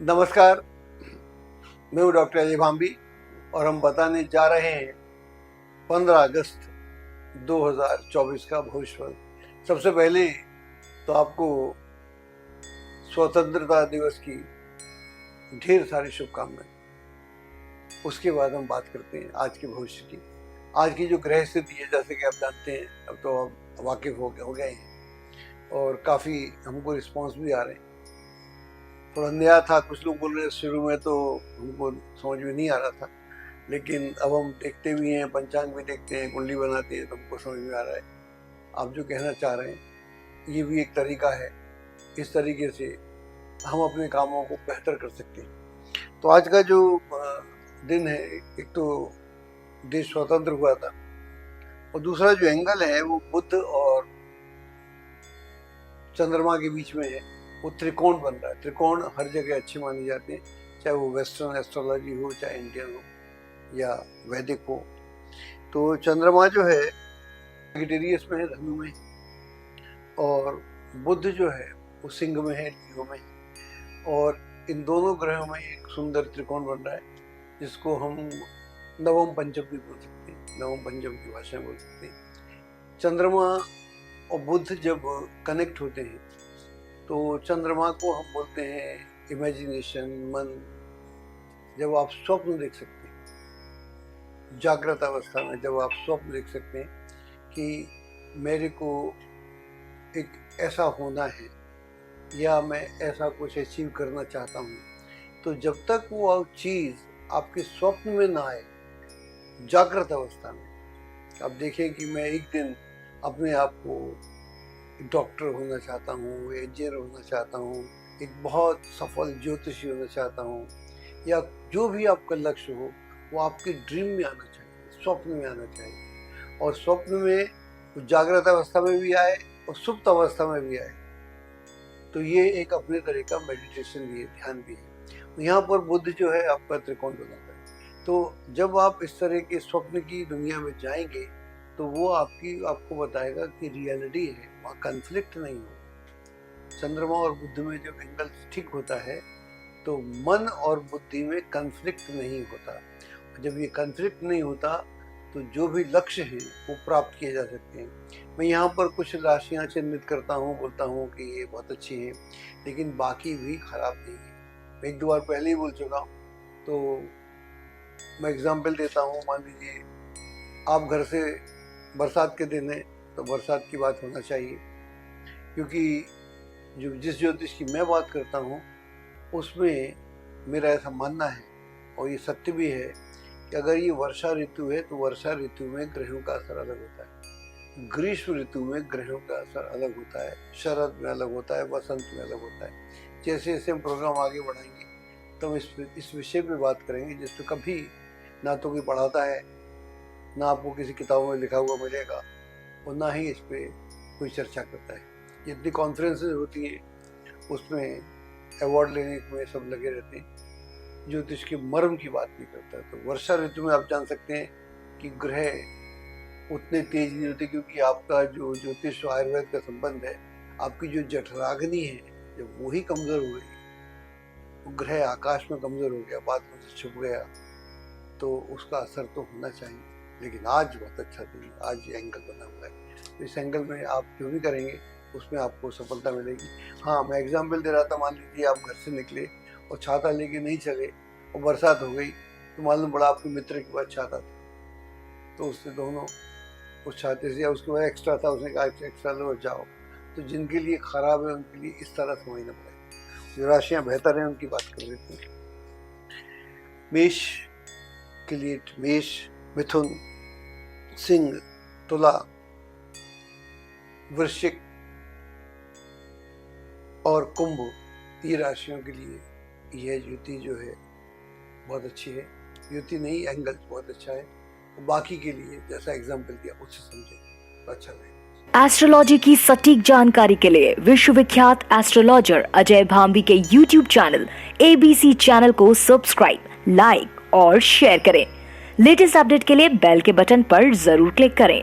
नमस्कार, मैं हूँ डॉक्टर अजय भांबी और हम बताने जा रहे हैं 15 अगस्त 2024 का भविष्यवाणी। सबसे पहले तो आपको स्वतंत्रता दिवस की ढेर सारी शुभकामनाएं। उसके बाद हम बात करते हैं आज के भविष्य की। आज की जो ग्रह स्थिति है, जैसे कि आप जानते हैं, अब तो आप वाकिफ हो गए हैं और काफ़ी हमको रिस्पॉन्स भी आ रहे हैं। थोड़ा नया था, कुछ लोग बोल रहे शुरू में तो हमको समझ में नहीं आ रहा था, लेकिन अब हम देखते भी हैं, पंचांग भी देखते हैं, कुंडली बनाते हैं, तो हमको समझ में आ रहा है आप जो कहना चाह रहे हैं। ये भी एक तरीका है, इस तरीके से हम अपने कामों को बेहतर कर सकते हैं। तो आज का जो दिन है, एक तो देश स्वतंत्र हुआ था और दूसरा जो एंगल है वो बुध और चंद्रमा के बीच में है, वो त्रिकोण बन रहा है। त्रिकोण हर जगह अच्छे माने जाते हैं, चाहे वो वेस्टर्न एस्ट्रोलॉजी हो, चाहे इंडियन हो या वैदिक हो। तो चंद्रमा जो है सैजिटेरियस में है, धनु में, और बुध जो है वो सिंह में है, लियो में, और इन दोनों ग्रहों में एक सुंदर त्रिकोण बन रहा है, जिसको हम नवम पंचम भी बोल सकते हैं, नवम पंचम की भाषा में बोल सकते हैं। चंद्रमा और बुध जब कनेक्ट होते हैं तो चंद्रमा को हम बोलते हैं इमेजिनेशन, मन। जब आप स्वप्न देख सकते हैं, जागृत अवस्था में जब आप स्वप्न देख सकते हैं कि मेरे को एक ऐसा होना है या मैं ऐसा कुछ अचीव करना चाहता हूँ, तो जब तक वो चीज़ आपके स्वप्न में ना आए, जागृत अवस्था में आप देखें कि मैं एक दिन अपने आप को डॉक्टर होना चाहता हूँ, इंजीनियर होना चाहता हूँ, एक बहुत सफल ज्योतिषी होना चाहता हूँ, या जो भी आपका लक्ष्य हो वो आपके ड्रीम में आना चाहिए, स्वप्न में आना चाहिए। और स्वप्न में जागृत अवस्था में भी आए और सुप्त अवस्था में भी आए, तो ये एक अपने तरह का मेडिटेशन भी है, ध्यान भी है। यहाँ पर बुध जो है आपका त्रिकोण बनाता है। तो जब आप इस तरह के स्वप्न की दुनिया में जाएंगे तो वो आपको बताएगा कि रियलिटी है, वहाँ कन्फ्लिक्ट नहीं हो। चंद्रमा और बुध में जब एंगल ठीक होता है तो मन और बुद्धि में कन्फ्लिक्ट नहीं होता। जब ये कन्फ्लिक्ट नहीं होता तो जो भी लक्ष्य हैं वो प्राप्त किए जा सकते हैं। मैं यहाँ पर कुछ राशियाँ चिन्हित करता हूँ, बोलता हूँ कि ये बहुत अच्छी हैं, लेकिन बाकी भी खराब नहीं है। मैं एक दो बार पहले ही बोल चुका हूँ, तो मैं एग्जाम्पल देता हूँ। मान लीजिए आप घर से, बरसात के दिन है तो बरसात की बात होना चाहिए, क्योंकि जिस ज्योतिष की मैं बात करता हूँ उसमें मेरा ऐसा मानना है, और ये सत्य भी है, कि अगर ये वर्षा ऋतु है तो वर्षा ऋतु में ग्रहों का असर अलग होता है, ग्रीष्म ऋतु में ग्रहों का असर अलग होता है, शरद में अलग होता है, वसंत में अलग होता है। जैसे जैसे हम प्रोग्राम आगे बढ़ाएंगे तो हम इस विषय पे बात करेंगे, जिस पर कभी ना तो कोई पढ़ाता है, ना आपको किसी किताबों में लिखा हुआ मिलेगा, और ना ही इस पर कोई चर्चा करता है। जितनी कॉन्फ्रेंसेज होती हैं उसमें अवार्ड लेने में सब लगे रहते हैं, ज्योतिष के मर्म की बात नहीं करता है। तो वर्षा ऋतु में आप जान सकते हैं कि ग्रह उतने तेज नहीं होते, क्योंकि आपका जो ज्योतिष आयुर्वेद का संबंध है, आपकी जो जठराग्नि है, जब वही कमज़ोर हो गई, वो ग्रह आकाश में कमज़ोर हो गया, बाद में से छुप गया, तो उसका असर तो होना चाहिए। लेकिन आज बहुत अच्छा दिन है, आज एंगल बना हुआ है, तो इस एंगल में आप जो भी करेंगे उसमें आपको सफलता मिलेगी। हाँ, मैं एग्जाम्पल दे रहा था, मान लीजिए आप घर से निकले और छाता लेके नहीं चले और बरसात हो गई, तो मालूम पड़ा आपके मित्र के पास छाता था, तो उससे दोनों उस छाते से, या उसके बाद एक्स्ट्रा था, उसने कहा एक्स्ट्रा लो जाओ। तो जिनके लिए खराब है उनके लिए इस तरह समझना पड़ेगा। जो राशियाँ बेहतर हैं उनकी बात कर लेते हैं। मेष के लिए मेष, मिथुन, सिंह, तुला, वृश्चिक और कुंभ, ये राशियों के लिए यह युति जो है बहुत अच्छी है। युति नहीं, एंगल बहुत अच्छा है। बाकी के लिए जैसा एग्जाम्पल दिया उससे समझे तो अच्छा रहेगा। एस्ट्रोलॉजी की सटीक जानकारी के लिए विश्वविख्यात एस्ट्रोलॉजर अजय भांबी के YouTube चैनल ABC चैनल को सब्सक्राइब, लाइक और शेयर करें। लेटेस्ट अपडेट के लिए बेल के बटन पर जरूर क्लिक करें।